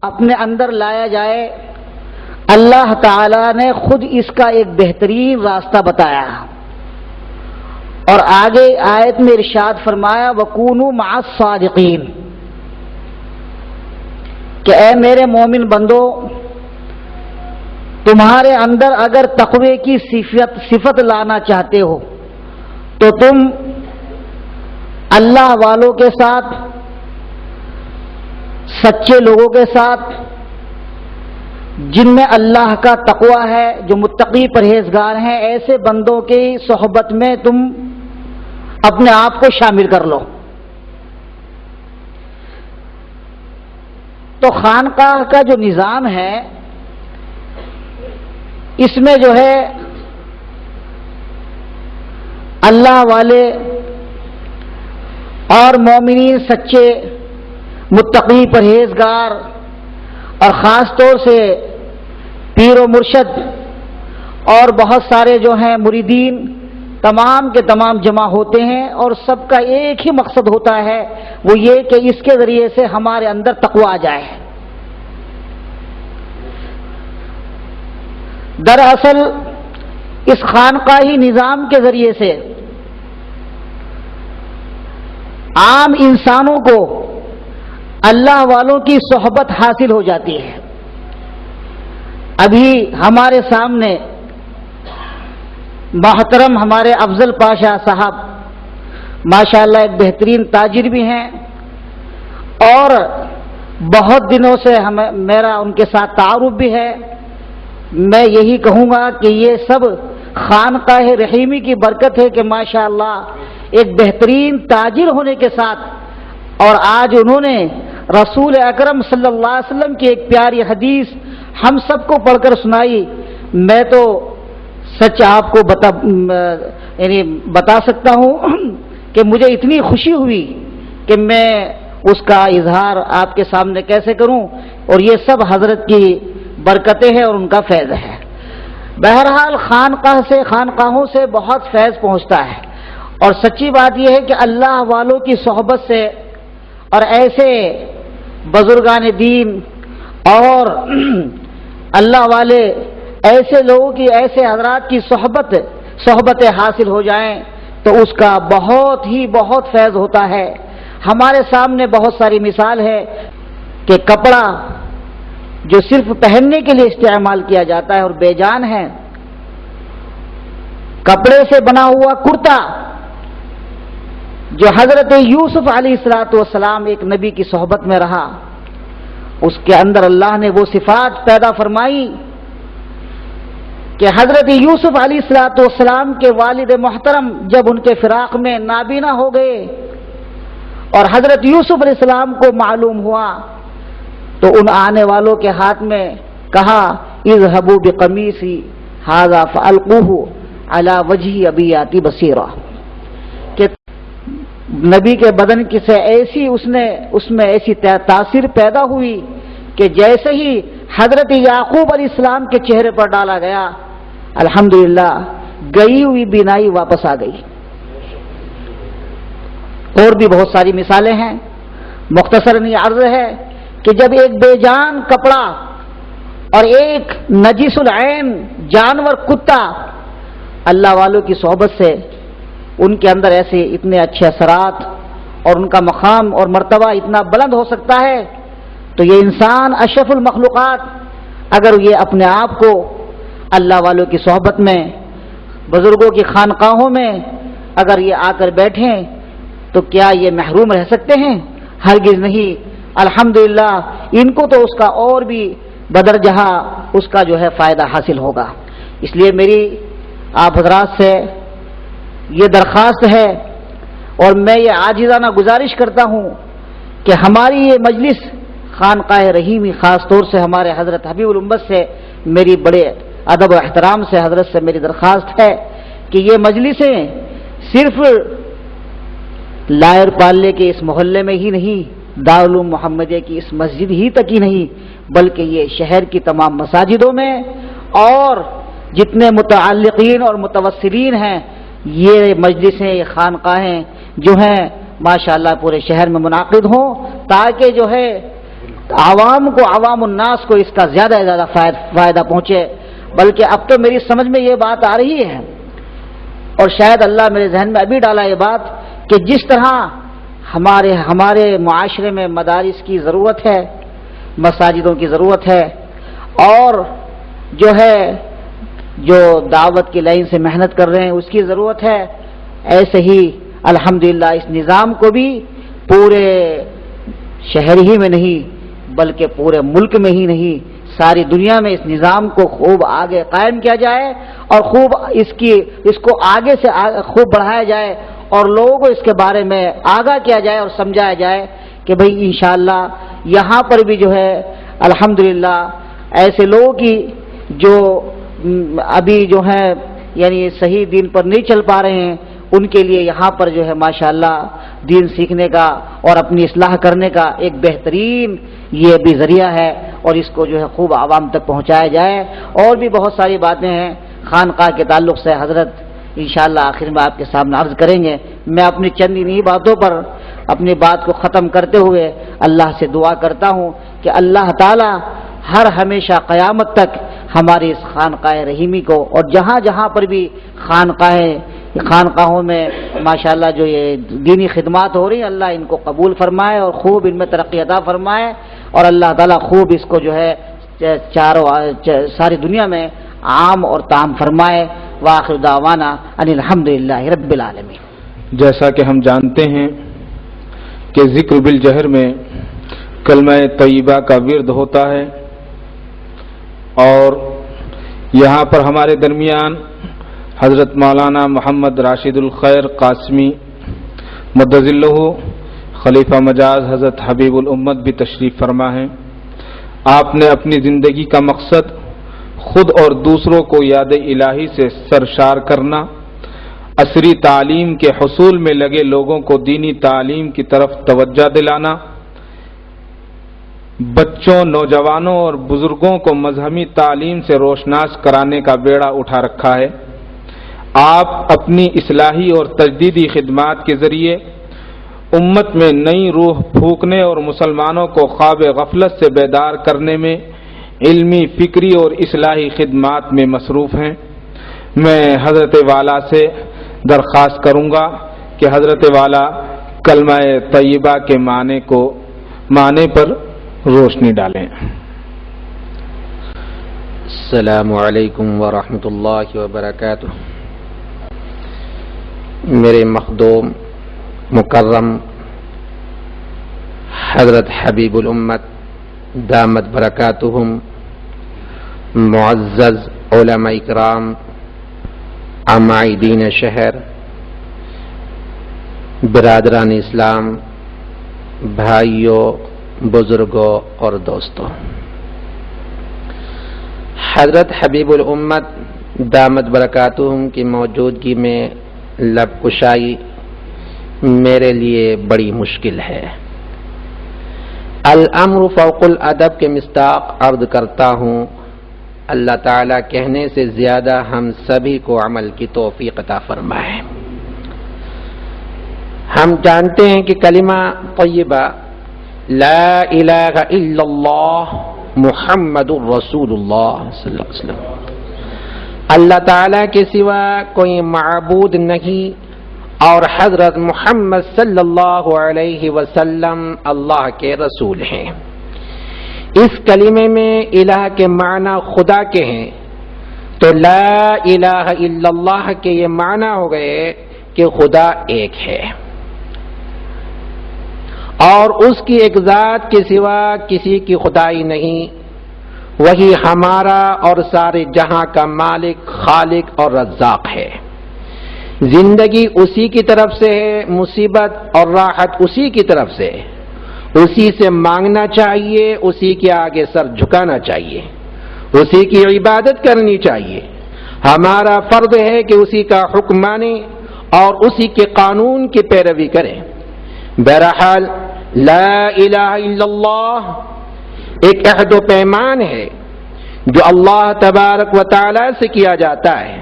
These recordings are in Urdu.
اپنے اندر لایا جائے، اللہ تعالی نے خود اس کا ایک بہترین راستہ بتایا اور آگے آیت میں ارشاد فرمایا وَكُونُوا مَعَ الصَّادِقِينَ کہ اے میرے مومن بندو، تمہارے اندر اگر تقوی کی صفت لانا چاہتے ہو تو تم اللہ والوں کے ساتھ، سچے لوگوں کے ساتھ، جن میں اللہ کا تقوی ہے، جو متقی پرہیزگار ہیں، ایسے بندوں کی صحبت میں تم اپنے آپ کو شامل کر لو۔ تو خانقاہ کا جو نظام ہے، اس میں جو ہے اللہ والے اور مومنین، سچے متقی پرہیزگار، اور خاص طور سے پیر و مرشد اور بہت سارے جو ہیں مریدین، تمام کے تمام جمع ہوتے ہیں، اور سب کا ایک ہی مقصد ہوتا ہے، وہ یہ کہ اس کے ذریعے سے ہمارے اندر تقویٰ آ جائے۔ دراصل اس خانقاہی نظام کے ذریعے سے عام انسانوں کو اللہ والوں کی صحبت حاصل ہو جاتی ہے۔ ابھی ہمارے سامنے محترم ہمارے افضل پاشا صاحب ماشاءاللہ ایک بہترین تاجر بھی ہیں، اور بہت دنوں سے میرا ان کے ساتھ تعارف بھی ہے۔ میں یہی کہوں گا کہ یہ سب خانقاہ رحیمی کی برکت ہے کہ ماشاءاللہ ایک بہترین تاجر ہونے کے ساتھ، اور آج انہوں نے رسول اکرم صلی اللہ علیہ وسلم کی ایک پیاری حدیث ہم سب کو پڑھ کر سنائی۔ میں تو سچ آپ کو بتا سکتا ہوں کہ مجھے اتنی خوشی ہوئی کہ میں اس کا اظہار آپ کے سامنے کیسے کروں، اور یہ سب حضرت کی برکتیں ہیں اور ان کا فیض ہے۔ بہرحال خانقاہوں سے بہت فیض پہنچتا ہے، اور سچی بات یہ ہے کہ اللہ والوں کی صحبت سے اور ایسے بزرگان دین اور اللہ والے ایسے لوگوں کی، ایسے حضرات کی صحبتیں حاصل ہو جائیں تو اس کا بہت فیض ہوتا ہے۔ ہمارے سامنے بہت ساری مثال ہے کہ کپڑا جو صرف پہننے کے لیے استعمال کیا جاتا ہے اور بے جان ہے، کپڑے سے بنا ہوا کرتا جو حضرت یوسف علیہ السلام ایک نبی کی صحبت میں رہا، اس کے اندر اللہ نے وہ صفات پیدا فرمائی کہ حضرت یوسف علیہ السلام کے والد محترم جب ان کے فراق میں نابینا ہو گئے اور حضرت یوسف علیہ السلام کو معلوم ہوا تو ان آنے والوں کے ہاتھ میں کہا اذهبوا بقمیصی ھذا فالقوہ علی وجہ ابیاتی بصیرہ، کہ نبی کے بدن کی سے ایسی اس میں ایسی تاثیر پیدا ہوئی کہ جیسے ہی حضرت یعقوب علیہ السلام کے چہرے پر ڈالا گیا، الحمدللہ گئی ہوئی بینائی واپس آ گئی۔ اور بھی بہت ساری مثالیں ہیں، مختصراً یہ عرض ہے کہ جب ایک بے جان کپڑا اور ایک نجس العین جانور کتا اللہ والوں کی صحبت سے ان کے اندر ایسے اتنے اچھے اثرات اور ان کا مقام اور مرتبہ اتنا بلند ہو سکتا ہے، تو یہ انسان اشرف المخلوقات اگر یہ اپنے آپ کو اللہ والوں کی صحبت میں، بزرگوں کی خانقاہوں میں اگر یہ آ کر بیٹھیں تو کیا یہ محروم رہ سکتے ہیں؟ ہرگز نہیں۔ الحمدللہ ان کو تو اس کا اور بھی بدرجہ اس کا جو ہے فائدہ حاصل ہوگا۔ اس لیے میری آپ حضرات سے یہ درخواست ہے اور میں یہ عاجزانہ گزارش کرتا ہوں کہ ہماری یہ مجلس خانقاہ رحیمی، خاص طور سے ہمارے حضرت حبیب الامت سے میری بڑے ادب و احترام سے حضرت سے میری درخواست ہے کہ یہ مجلسیں صرف لائر پالے کے اس محلے میں ہی نہیں، دارالعلوم محمدیہ کی اس مسجد ہی تک ہی نہیں، بلکہ یہ شہر کی تمام مساجدوں میں اور جتنے متعلقین اور متوسلین ہیں، یہ مجلسیں، یہ خانقاہیں جو ہیں ماشاءاللہ پورے شہر میں منعقد ہوں، تاکہ جو ہے عوام کو، عوام الناس کو اس کا زیادہ سے زیادہ فائدہ پہنچے. بلکہ اب تو میری سمجھ میں یہ بات آ رہی ہے، اور شاید اللہ میرے ذہن میں ابھی ڈالا یہ بات، کہ جس طرح ہمارے معاشرے میں مدارس کی ضرورت ہے، مساجدوں کی ضرورت ہے، اور جو ہے جو دعوت کی لائن سے محنت کر رہے ہیں اس کی ضرورت ہے، ایسے ہی الحمدللہ اس نظام کو بھی پورے شہر ہی میں نہیں بلکہ پورے ملک میں ہی نہیں، ساری دنیا میں اس نظام کو خوب آگے قائم کیا جائے، اور خوب اس کو آگے سے خوب بڑھایا جائے، اور لوگوں کو اس کے بارے میں آگاہ کیا جائے اور سمجھایا جائے کہ بھئی انشاءاللہ یہاں پر بھی جو ہے الحمدللہ ایسے لوگوں کی جو ابھی جو ہیں یعنی صحیح دین پر نہیں چل پا رہے ہیں، ان کے لیے یہاں پر جو ہے ماشاءاللہ دین سیکھنے کا اور اپنی اصلاح کرنے کا ایک بہترین یہ بھی ذریعہ ہے، اور اس کو جو ہے خوب عوام تک پہنچایا جائے. اور بھی بہت ساری باتیں ہیں خانقاہ کے تعلق سے، حضرت انشاءاللہ آخر میں آپ کے سامنے عرض کریں گے. میں اپنی چند انہی باتوں پر اپنی بات کو ختم کرتے ہوئے اللہ سے دعا کرتا ہوں کہ اللہ تعالی ہر ہمیشہ قیامت تک ہماری اس خانقاہ رحیمی کو، اور جہاں جہاں پر بھی خانقاہوں میں ماشاءاللہ جو یہ دینی خدمات ہو رہی ہیں، اللہ ان کو قبول فرمائے اور خوب ان میں ترقی عطا فرمائے، اور اللہ تعالیٰ خوب اس کو جو ہے ساری دنیا میں عام اور تام فرمائے. وآخر دعوانا ان الحمدللہ رب العالمین. جیسا کہ ہم جانتے ہیں کہ ذکر بالجہر میں کلمہ طیبہ کا ورد ہوتا ہے، اور یہاں پر ہمارے درمیان حضرت مولانا محمد راشد الخیر قاسمی مدظ اللہ خلیفہ مجاز حضرت حبیب الامت بھی تشریف فرما ہیں. آپ نے اپنی زندگی کا مقصد خود اور دوسروں کو یاد الہی سے سرشار کرنا، عصری تعلیم کے حصول میں لگے لوگوں کو دینی تعلیم کی طرف توجہ دلانا، بچوں، نوجوانوں اور بزرگوں کو مذہبی تعلیم سے روشناس کرانے کا بیڑا اٹھا رکھا ہے. آپ اپنی اصلاحی اور تجدیدی خدمات کے ذریعے امت میں نئی روح پھونکنے اور مسلمانوں کو خواب غفلت سے بیدار کرنے میں علمی، فکری اور اصلاحی خدمات میں مصروف ہیں. میں حضرت والا سے درخواست کروں گا کہ حضرت والا کلمہ طیبہ کے معنی پر روشنی ڈالیں. السلام علیکم ورحمۃ اللہ وبرکاتہ. میرے مخدوم مکرم حضرت حبیب الامت دامت برکاتہم، معزز علماء اکرام، عمائدین شہر، برادران اسلام، بھائیوں، بزرگوں اور دوستوں، حضرت حبیب الامت دامت برکاتہم کی موجودگی میں لب کشائی میرے لیے بڑی مشکل ہے. الامر فوق الادب کے مصداق عرض کرتا ہوں، اللہ تعالیٰ کہنے سے زیادہ ہم سبھی کو عمل کی توفیق عطا فرمائے. ہم جانتے ہیں کہ کلمہ طیبہ لا الہ الا اللہ محمد الرسول اللہ صلی اللہ علیہ وسلم، اللہ تعالیٰ کے سوا کوئی معبود نہیں، اور حضرت محمد صلی اللہ علیہ وسلم اللہ کے رسول ہیں. اس کلمے میں الہ کے معنی خدا کے ہیں، تو لا الہ الا اللہ کے یہ معنی ہو گئے کہ خدا ایک ہے، اور اس کی ایک ذات کے سوا کسی کی خدائی نہیں. وہی ہمارا اور سارے جہاں کا مالک، خالق اور رزاق ہے. زندگی اسی کی طرف سے ہے، مصیبت اور راحت اسی کی طرف سے، اسی سے مانگنا چاہیے، اسی کے آگے سر جھکانا چاہیے، اسی کی عبادت کرنی چاہیے. ہمارا فرض ہے کہ اسی کا حکم مانیں اور اسی کے قانون کی پیروی کریں. بہرحال لا الہ الا اللہ ایک عہد و پیمان ہے جو اللہ تبارک و تعالی سے کیا جاتا ہے.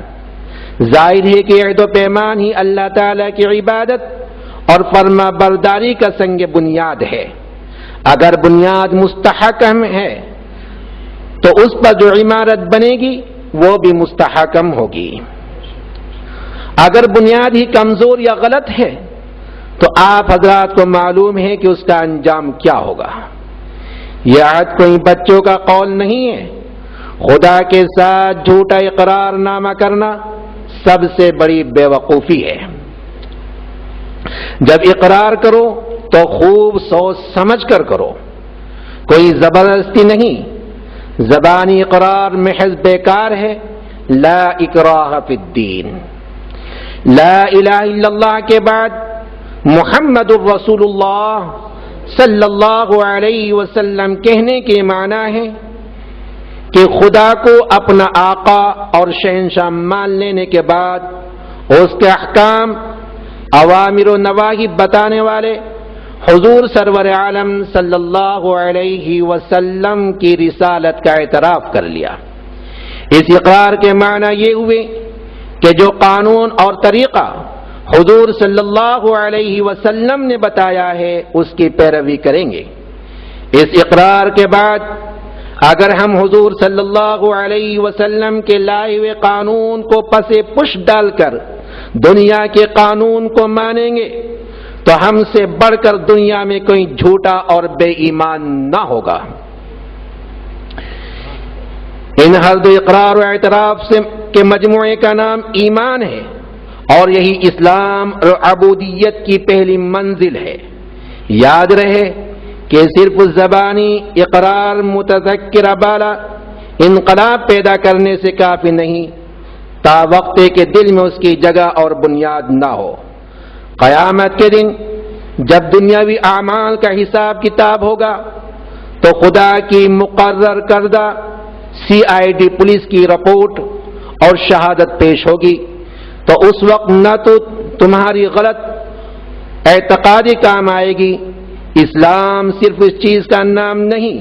ظاہر ہے کہ عہد و پیمان ہی اللہ تعالی کی عبادت اور فرما برداری کا سنگ بنیاد ہے. اگر بنیاد مستحکم ہے تو اس پر جو عمارت بنے گی وہ بھی مستحکم ہوگی. اگر بنیاد ہی کمزور یا غلط ہے تو آپ حضرات کو معلوم ہے کہ اس کا انجام کیا ہوگا. یہ عہد کوئی بچوں کا قول نہیں ہے. خدا کے ساتھ جھوٹا اقرار نامہ کرنا سب سے بڑی بے وقوفی ہے. جب اقرار کرو تو خوب سوچ سمجھ کر کرو، کوئی زبردستی نہیں. زبانی اقرار محض بیکار ہے. لا اکراہ فی الدین. لا الہ الا اللہ کے بعد محمد الرسول اللہ صلی اللہ علیہ وسلم کہنے کے معنی ہے کہ خدا کو اپنا آقا اور شہنشاہ مان لینے کے بعد اس کے احکام، اوامر و نواہی بتانے والے حضور سرور عالم صلی اللہ علیہ وسلم کی رسالت کا اعتراف کر لیا. اس اقرار کے معنی یہ ہوئے کہ جو قانون اور طریقہ حضور صلی اللہ علیہ وسلم نے بتایا ہے اس کی پیروی کریں گے. اس اقرار کے بعد اگر ہم حضور صلی اللہ علیہ وسلم کے لائے ہوئے قانون کو پس پش ڈال کر دنیا کے قانون کو مانیں گے تو ہم سے بڑھ کر دنیا میں کوئی جھوٹا اور بے ایمان نہ ہوگا. ان ہر دو اقرار و اعتراف کے مجموعے کا نام ایمان ہے اور یہی اسلام اور عبودیت کی پہلی منزل ہے. یاد رہے کہ صرف زبانی اقرار متذکر بالا انقلاب پیدا کرنے سے کافی نہیں تا وقت کہ دل میں اس کی جگہ اور بنیاد نہ ہو. قیامت کے دن جب دنیاوی اعمال کا حساب کتاب ہوگا تو خدا کی مقرر کردہ CID پولیس کی رپورٹ اور شہادت پیش ہوگی تو اس وقت نہ تو تمہاری غلط اعتقادی کام آئے گی. اسلام صرف اس چیز کا نام نہیں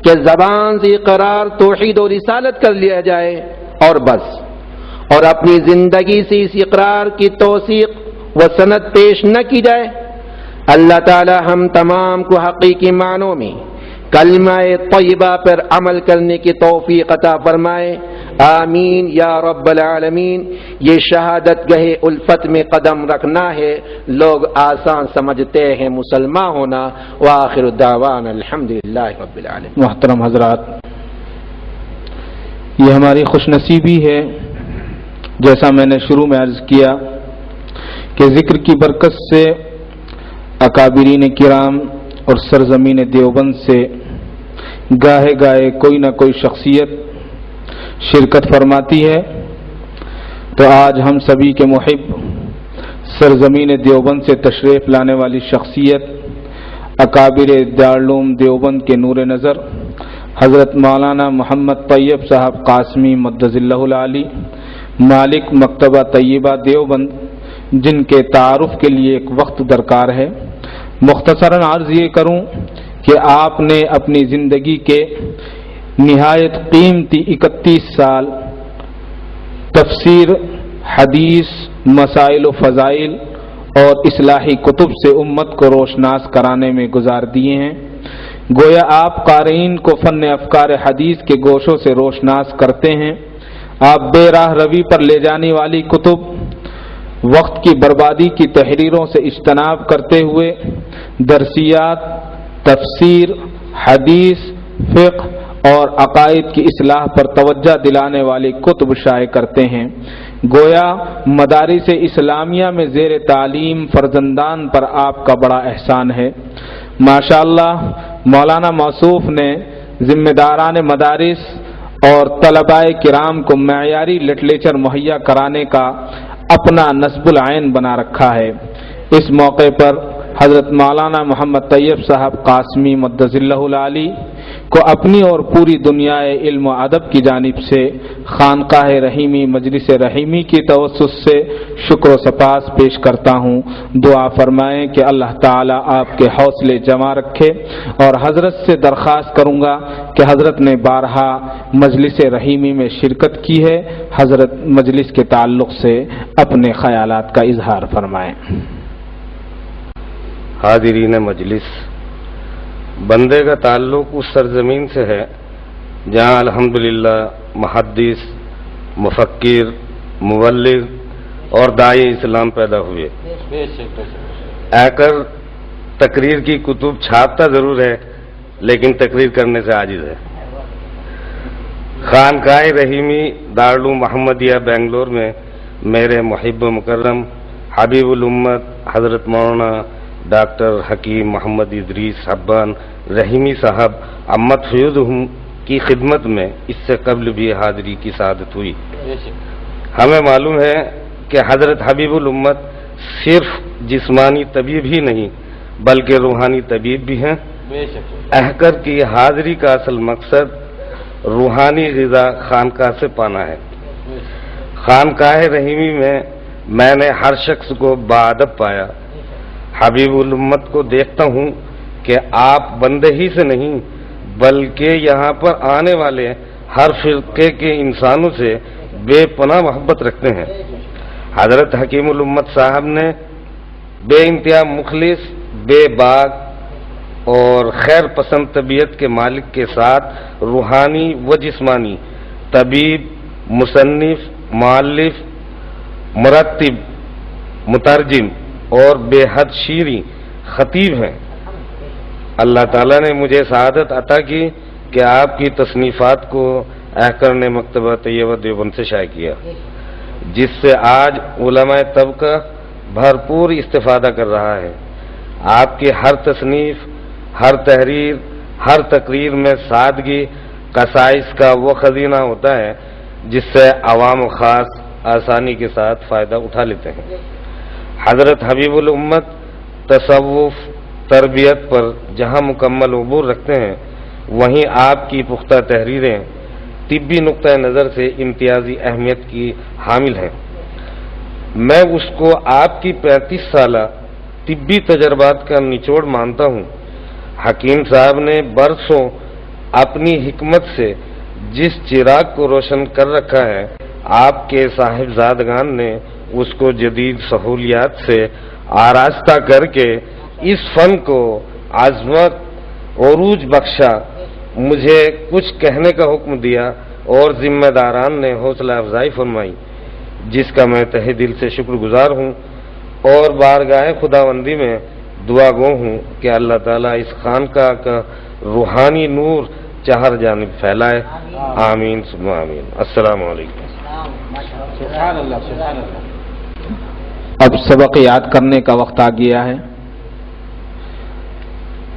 کہ زبان سے اقرار توحید و رسالت کر لیا جائے اور بس، اور اپنی زندگی سے اس اقرار کی توثیق و سند پیش نہ کی جائے. اللہ تعالی ہم تمام کو حقیقی معنوں میں کلمہ طیبہ پر عمل کرنے کی توفیق عطا فرمائے. آمین یا رب العالمین. یہ شہادت گہے الفت میں قدم رکھنا ہے. لوگ آسان سمجھتے ہیں مسلمان ہونا. وآخر دعوانا الحمدللہ رب العالمین. محترم حضرات، یہ ہماری خوش نصیبی ہے جیسا میں نے شروع میں عرض کیا کہ ذکر کی برکت سے اکابرین کرام اور سرزمین دیوبند سے گاہے گاہے کوئی نہ کوئی شخصیت شرکت فرماتی ہے. تو آج ہم سبھی کے محب سرزمین دیوبند سے تشریف لانے والی شخصیت اکابر دارالعلوم دیوبند کے نور نظر حضرت مولانا محمد طیب صاحب قاسمی مدظ اللہ العالی مالک مکتبہ طیبہ دیوبند، جن کے تعارف کے لیے ایک وقت درکار ہے. مختصراً عرض یہ کروں کہ آپ نے اپنی زندگی کے نہایت قیمتی 31 سال تفسیر، حدیث، مسائل و فضائل اور اصلاحی کتب سے امت کو روشناس کرانے میں گزار دیے ہیں. گویا آپ قارئین کو فن افکار حدیث کے گوشوں سے روشناس کرتے ہیں. آپ بے راہ روی پر لے جانے والی کتب، وقت کی بربادی کی تحریروں سے اجتناب کرتے ہوئے درسیات، تفسیر، حدیث، فقہ اور عقائد کی اصلاح پر توجہ دلانے والی کتب شائع کرتے ہیں. گویا مدارس اسلامیہ میں زیر تعلیم فرزندان پر آپ کا بڑا احسان ہے. ماشاءاللہ مولانا موصوف نے ذمہ داران مدارس اور طلباء کرام کو معیاری لٹریچر مہیا کرانے کا اپنا نصب العین بنا رکھا ہے. اس موقع پر حضرت مولانا محمد طیب صاحب قاسمی مدظ اللہ العالی کو اپنی اور پوری دنیا علم و ادب کی جانب سے خانقاہ رحیمی مجلس رحیمی کی توسط سے شکر و سپاس پیش کرتا ہوں. دعا فرمائیں کہ اللہ تعالی آپ کے حوصلے جمع رکھے، اور حضرت سے درخواست کروں گا کہ حضرت نے بارہا مجلس رحیمی میں شرکت کی ہے، حضرت مجلس کے تعلق سے اپنے خیالات کا اظہار فرمائیں. حاضرین مجلس، بندے کا تعلق اس سرزمین سے ہے جہاں الحمدللہ محدث، مفکر، مبلغ اور داعی اسلام پیدا ہوئے۔ آ کر تقریر کی کتب چھاپتا ضرور ہے لیکن تقریر کرنے سے عاجز ہے۔ خانقاہ رحیمی دارالعلوم محمدیہ بنگلور میں میرے محب مکرم حبیب الامت حضرت مولانا ڈاکٹر حکیم محمد ادریس حبان رحیمی صاحب امت فیودہم کی خدمت میں اس سے قبل بھی حاضری کی سعادت ہوئی۔ ہمیں معلوم ہے کہ حضرت حبیب الامت صرف جسمانی طبیب ہی نہیں بلکہ روحانی طبیب بھی ہیں۔ احکر کی حاضری کا اصل مقصد روحانی غذا خانقاہ سے پانا ہے۔ خانقاہ رحیمی میں نے ہر شخص کو باادب پایا۔ حبیب الامت کو دیکھتا ہوں کہ آپ بندے ہی سے نہیں بلکہ یہاں پر آنے والے ہر فرقے کے انسانوں سے بے پناہ محبت رکھتے ہیں۔ حضرت حکیم الامت صاحب نے بے انتہا مخلص، بے باک اور خیر پسند طبیعت کے مالک کے ساتھ روحانی و جسمانی طبیب، مصنف، مؤلف، مرتب، مترجم اور بے حد شیریں خطیب ہیں۔ اللہ تعالیٰ نے مجھے سعادت عطا کی کہ آپ کی تصنیفات کو احکر نے مکتبہ طیبہ دیوبند سے شائع کیا، جس سے آج علماء طبقہ بھرپور استفادہ کر رہا ہے۔ آپ کی ہر تصنیف، ہر تحریر، ہر تقریر میں سادگی، قصائص کا وہ خزینہ ہوتا ہے جس سے عوام و خاص آسانی کے ساتھ فائدہ اٹھا لیتے ہیں۔ حضرت حبیب الامت تصوف، تربیت پر جہاں مکمل عبور رکھتے ہیں وہیں آپ کی پختہ تحریریں طبی نقطہ نظر سے امتیازی اہمیت کی حامل ہیں۔ میں اس کو آپ کی 35 سالہ طبی تجربات کا نچوڑ مانتا ہوں۔ حکیم صاحب نے برسوں اپنی حکمت سے جس چراغ کو روشن کر رکھا ہے، آپ کے صاحبزادگان نے اس کو جدید سہولیات سے آراستہ کر کے اس فن کو عظمت عروج بخشا۔ مجھے کچھ کہنے کا حکم دیا اور ذمہ داران نے حوصلہ افزائی فرمائی، جس کا میں تہہ دل سے شکر گزار ہوں اور بارگاہ خداوندی میں دعا گو ہوں کہ اللہ تعالیٰ اس خانقاہ کا روحانی نور چہر جانب پھیلائے۔ آمین ثم آمین۔ السلام علیکم۔ اب سبق یاد کرنے کا وقت آ گیا ہے۔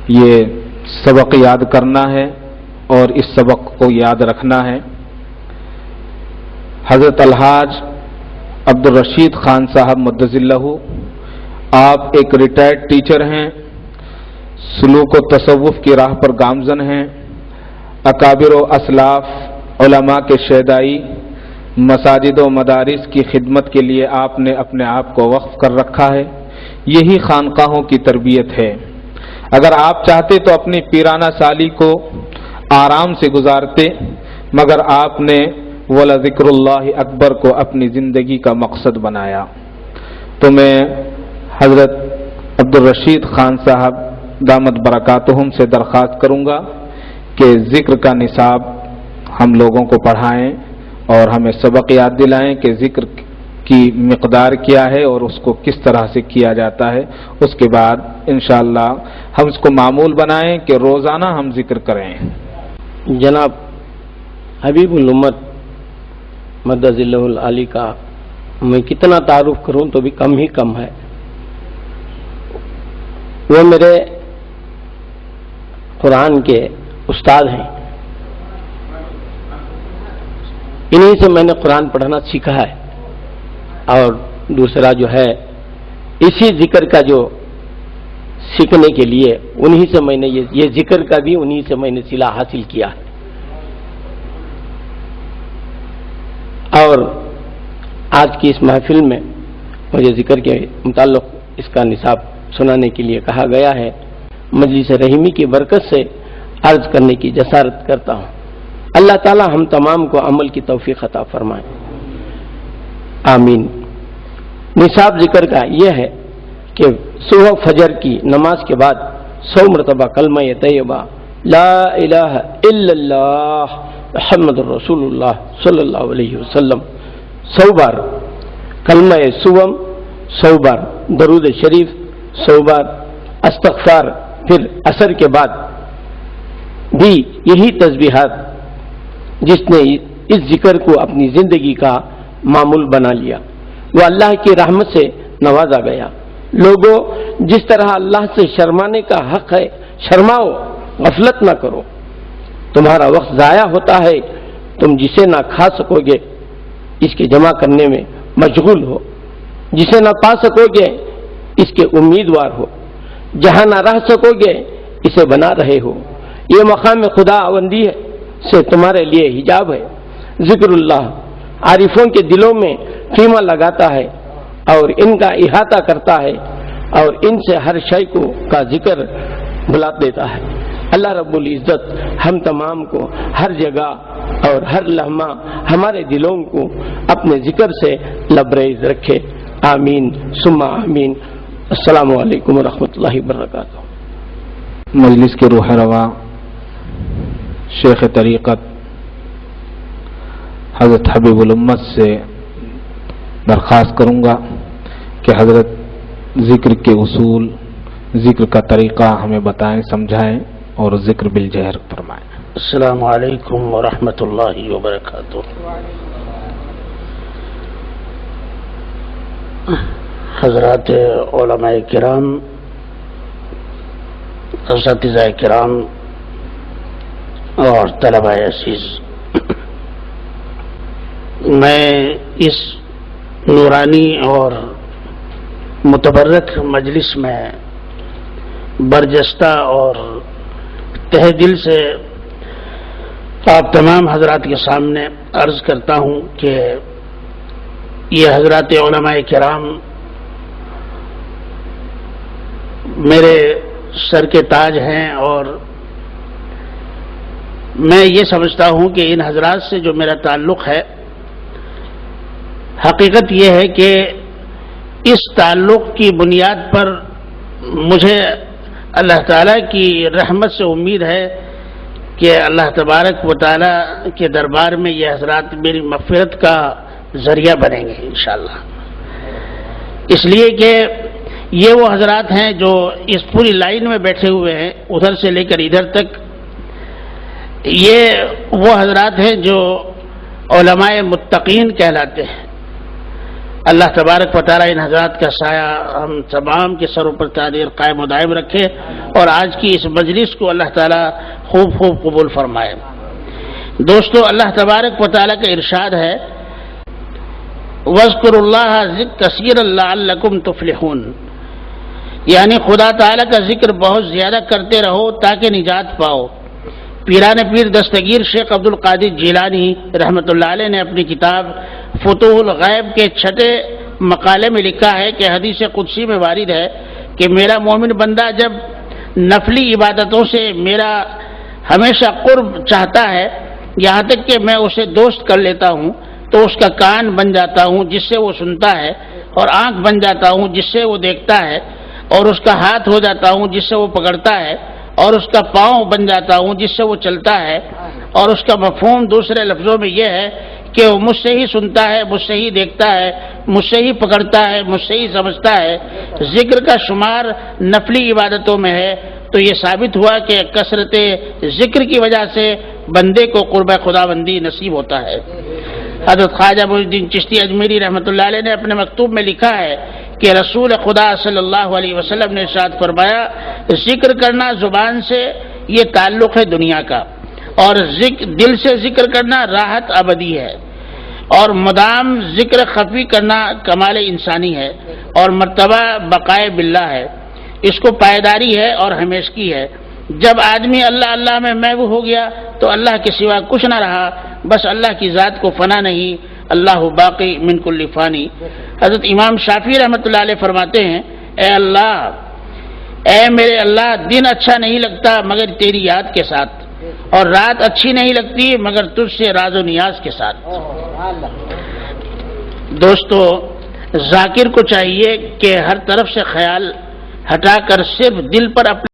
یہ سبق یاد کرنا ہے اور اس سبق کو یاد رکھنا ہے۔ حضرت الحاج عبدالرشید خان صاحب مدظ اللہ، آپ ایک ریٹائرڈ ٹیچر ہیں، سلوک و تصوف کی راہ پر گامزن ہیں، اکابر و اسلاف علماء کے شیدائی، مساجد و مدارس کی خدمت کے لیے آپ نے اپنے آپ کو وقف کر رکھا ہے۔ یہی خانقاہوں کی تربیت ہے۔ اگر آپ چاہتے تو اپنی پیرانہ سالی کو آرام سے گزارتے، مگر آپ نے وَلَذِكْرُ اللَّهِ اکبر کو اپنی زندگی کا مقصد بنایا۔ تو میں حضرت عبدالرشید خان صاحب دامت برکاتہم سے درخواست کروں گا کہ ذکر کا نصاب ہم لوگوں کو پڑھائیں اور ہمیں سبق یاد دلائیں کہ ذکر کی مقدار کیا ہے اور اس کو کس طرح سے کیا جاتا ہے۔ اس کے بعد انشاءاللہ ہم اس کو معمول بنائیں کہ روزانہ ہم ذکر کریں۔ جناب حبیب الامت مدظ اللہ العالی کا میں کتنا تعارف کروں تو بھی کم ہی کم ہے۔ وہ میرے قرآن کے استاد ہیں، انہی سے میں نے قرآن پڑھنا سیکھا ہے، اور دوسرا جو ہے اسی ذکر کا جو سیکھنے کے لیے انہی سے میں نے یہ ذکر کا بھی انہی سے میں نے صلہ حاصل کیا ہے۔ اور آج کی اس محفل میں مجھے ذکر کے متعلق اس کا نصاب سنانے کے لیے کہا گیا ہے۔ مجلس رحیمی کی برکت سے عرض کرنے کی جسارت کرتا ہوں۔ اللہ تعالی ہم تمام کو عمل کی توفیق عطا فرمائے، آمین۔ نصاب ذکر کا یہ ہے کہ صبح فجر کی نماز کے بعد 100 مرتبہ کلمہ طیبہ لا الہ الا اللہ محمد رسول اللہ صلی اللہ علیہ وسلم 100 بار کلمہ صوم، 100 بار درود شریف، 100 بار استغفار، پھر عصر کے بعد بھی یہی تسبیحات. جس نے اس ذکر کو اپنی زندگی کا معمول بنا لیا وہ اللہ کی رحمت سے نوازا گیا. لوگوں، جس طرح اللہ سے شرمانے کا حق ہے شرماؤ، غفلت نہ کرو. تمہارا وقت ضائع ہوتا ہے، تم جسے نہ کھا سکو گے اس کے جمع کرنے میں مشغول ہو، جسے نہ پا سکو گے اس کے امیدوار ہو، جہاں نہ رہ سکو گے اسے بنا رہے ہو. یہ مقام خدا بندی سے تمہارے لیے حجاب ہے. ذکر اللہ عارفوں کے دلوں میں خیمہ لگاتا ہے اور ان کا احاطہ کرتا ہے اور ان سے ہر شے کا ذکر بھلا دیتا ہے. اللہ رب العزت ہم تمام کو ہر جگہ اور ہر لمحہ ہمارے دلوں کو اپنے ذکر سے لبریز رکھے. آمین ثم آمین. السلام علیکم ورحمۃ اللہ وبرکاتہ. مجلس کے روح رواں شیخ طریقت حضرت حبیب الامت سے درخواست کروں گا کہ حضرت ذکر کے اصول، ذکر کا طریقہ ہمیں بتائیں، سمجھائیں اور ذکر بالجہر فرمائیں. السلام علیکم ورحمۃ اللہ وبرکاتہ. حضرات علماء کرام، اساتذہ کرام اور طلباء عزیز، میں اس نورانی اور متبرک مجلس میں برجستہ اور تہ دل سے آپ تمام حضرات کے سامنے عرض کرتا ہوں کہ یہ حضرات علماء کرام میرے سر کے تاج ہیں اور میں یہ سمجھتا ہوں کہ ان حضرات سے جو میرا تعلق ہے، حقیقت یہ ہے کہ اس تعلق کی بنیاد پر مجھے اللہ تعالیٰ کی رحمت سے امید ہے کہ اللہ تبارک و تعالیٰ کے دربار میں یہ حضرات میری مغفرت کا ذریعہ بنیں گے انشاءاللہ. اس لیے کہ یہ وہ حضرات ہیں جو اس پوری لائن میں بیٹھے ہوئے ہیں، ادھر سے لے کر ادھر تک. یہ وہ حضرات ہیں جو علماء متقین کہلاتے ہیں. اللہ تبارک و تعالیٰ ان حضرات کا سایہ ہم تمام کے سروں پر تعدیر قائم و دائم رکھے اور آج کی اس مجلس کو اللہ تعالیٰ خوب خوب قبول فرمائے. دوستو، اللہ تبارک و تعالیٰ کا ارشاد ہے وَاذْكُرُوا اللَّهَ كَثِيرًا لَعَلَّكُمْ تُفْلِحُونَ، یعنی خدا تعالیٰ کا ذکر بہت زیادہ کرتے رہو تاکہ نجات پاؤ. پیران پیر دستگیر شیخ عبد القادر جیلانی رحمۃ اللہ علیہ نے اپنی کتاب فتوح الغیب کے 6 مقالے میں لکھا ہے کہ حدیث قدسی میں وارد ہے کہ میرا مومن بندہ جب نفلی عبادتوں سے میرا ہمیشہ قرب چاہتا ہے، یہاں تک کہ میں اسے دوست کر لیتا ہوں، تو اس کا کان بن جاتا ہوں جس سے وہ سنتا ہے، اور آنکھ بن جاتا ہوں جس سے وہ دیکھتا ہے، اور اس کا ہاتھ ہو جاتا ہوں جس سے وہ پکڑتا ہے، اور اس کا پاؤں بن جاتا ہوں جس سے وہ چلتا ہے. اور اس کا مفہوم دوسرے لفظوں میں یہ ہے کہ وہ مجھ سے ہی سنتا ہے، مجھ سے ہی دیکھتا ہے، مجھ سے ہی پکڑتا ہے، مجھ سے ہی سمجھتا ہے. ذکر کا شمار نفلی عبادتوں میں ہے، تو یہ ثابت ہوا کہ کثرت ذکر کی وجہ سے بندے کو قرب خداوندی نصیب ہوتا ہے. حضرت خواجہ محی الدین چشتی اجمیری رحمۃ اللہ علیہ نے اپنے مکتوب میں لکھا ہے کہ رسول خدا صلی اللہ علیہ وسلم نے ارشاد فرمایا ذکر کرنا زبان سے یہ تعلق ہے دنیا کا، اور دل سے ذکر کرنا راحت ابدی ہے، اور مدام ذکر خفی کرنا کمال انسانی ہے اور مرتبہ بقائے باللہ ہے. اس کو پائیداری ہے اور ہمیشگی ہے. جب آدمی اللہ اللہ میں محو ہو گیا تو اللہ کے سوا کچھ نہ رہا، بس اللہ کی ذات کو فنا نہیں، اللہ باقی من کل فانی. حضرت امام شافعی رحمۃ اللہ علیہ فرماتے ہیں اے اللہ، اے میرے اللہ، دن اچھا نہیں لگتا مگر تیری یاد کے ساتھ، اور رات اچھی نہیں لگتی مگر تجھ سے راز و نیاز کے ساتھ. دوستو، ذاکر کو چاہیے کہ ہر طرف سے خیال ہٹا کر صرف دل پر اپنے